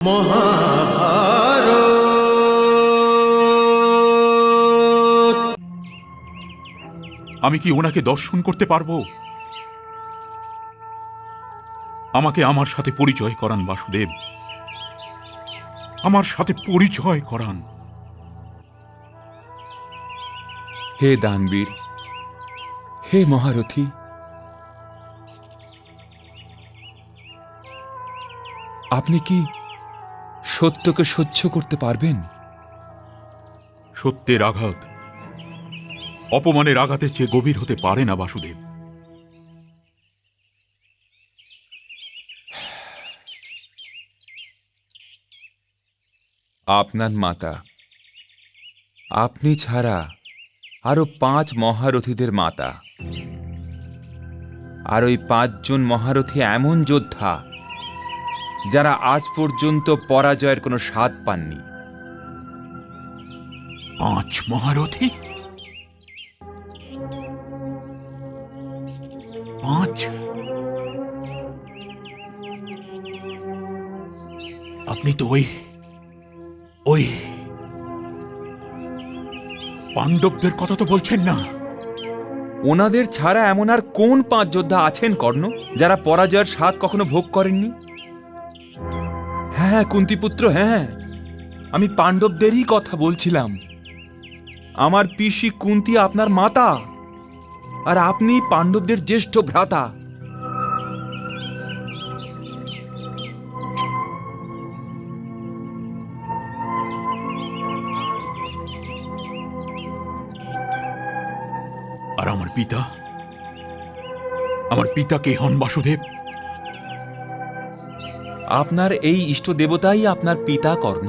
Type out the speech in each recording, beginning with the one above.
মহাভারত। আমি কি ওনাকে দর্শন করতে পারবো? আমাকে আমার সাথে পরিচয় করান বাসুদেব, আমার সাথে পরিচয় করান। হে দানবীর, হে মহারথী, আপনি কি সত্যকে সহ্য করতে পারবেন? সত্যের আঘাত অপমানের আঘাতের চেয়ে গভীর হতে পারে না বাসুদেব। আপনার মাতা, আপনি ছাড়া আরো 5 মহারথীদের মাতা, আর ওই 5 জন মহারথী এমন যোদ্ধা যারা আজ পর্যন্ত পরাজয়ের কোনো স্বাদ পাননি। 5 মহারথী? 5? আপনি তো ওই পাণ্ডবদের কথা তো বলছেন না? ওনাদের ছাড়া এমন আর কোন 5 যোদ্ধা আছেন কর্ণ, যারা পরাজয়ের স্বাদ কখনো ভোগ করেননি? হ্যাঁ কুন্তিপুত্র, হ্যাঁ, আমি পাণ্ডবদেরই কথা বলছিলাম। আমার পিসি কুন্তি আপনার মাতা, আর আপনি পাণ্ডবদের জ্যেষ্ঠ ভ্রাতা। আর আমার পিতা কে হন বাসুদেব? আপনার এই ইষ্ট দেবতাই আপনার পিতা কর্ণ।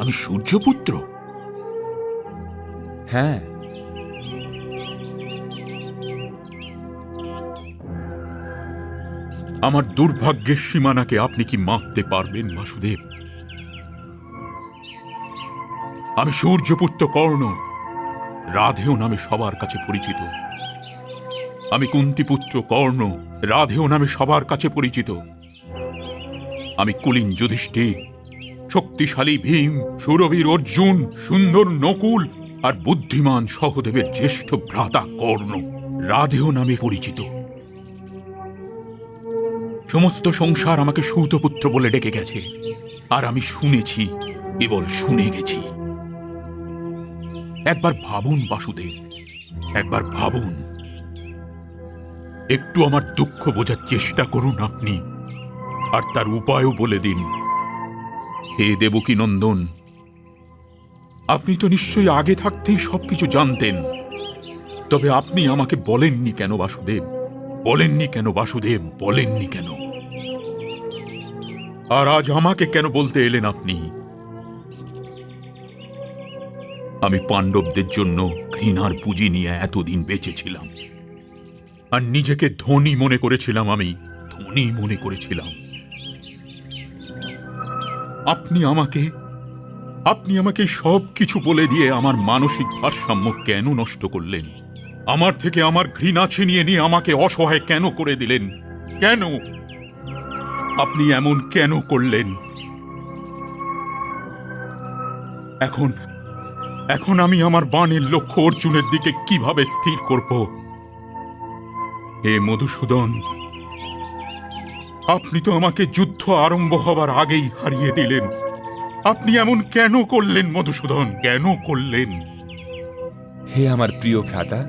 আমি সূর্যপুত্র? হ্যাঁ, আমার দুর্ভাগ্যের সীমানাকে আপনি কি মাপতে পারবেন বাসুদেব? আমি সূর্যপুত্র কর্ণ, রাধেয় নামে সবার কাছে পরিচিত। আমি কুন্তিপুত্র কর্ণ, রাধেয় নামে সবার কাছে পরিচিত। আমি কুলীন যুধিষ্ঠির, শক্তিশালী ভীম, সুরবীর অর্জুন, সুন্দর নকুল আর বুদ্ধিমান সহদেবের জ্যেষ্ঠ ভ্রাতা কর্ণ, রাধেয় নামে পরিচিত। সমস্ত সংসার আমাকে সূতপুত্র বলে ডেকে গেছে, আর আমি শুনেছি, কেবল শুনে গেছি। একবার ভাবুন বাসুদেব, একবার ভাবুন। একটু আমার দুঃখ বোঝার চেষ্টা করুন আপনি, আর তার উপায়ও বলে দিন। হে দেবকী নন্দন, আপনি তো নিশ্চয়ই আগে থাকতেই সবকিছু জানতেন, তবে আপনি আমাকে বলেননি কেন বাসুদেব? বলেননি কেন বাসুদেব? বলেননি কেন? আর আজ আমাকে কেন বলতে এলেন আপনি? আমি পাণ্ডবদের জন্য ঘৃণার পুঁজি নিয়ে এতদিন বেঁচেছিলাম, আর নিজেকে ধনী মনে করেছিলাম। আমি ধনী মনে করেছিলাম। আপনি আমাকে সবকিছু বলে দিয়ে আমার মানসিক ভারসাম্য কেন নষ্ট করলেন? আমার থেকে আমার ঘৃণা ছিনিয়ে নিয়ে আমাকে অসহায় কেন করে দিলেন? কেন আপনি এমন কেন করলেন? এখন আমি আমার বাণের লক্ষ্য অর্জুনের দিকে কিভাবে স্থির করব? হে মধুসূদন, আপনি তো আমাকে যুদ্ধ আরম্ভ হবার আগেই হারিয়ে দিলেন। আপনি এমন কেন করলেন মধুসূদন? কেন করলেন? হে আমার প্রিয় ভ্রাতা,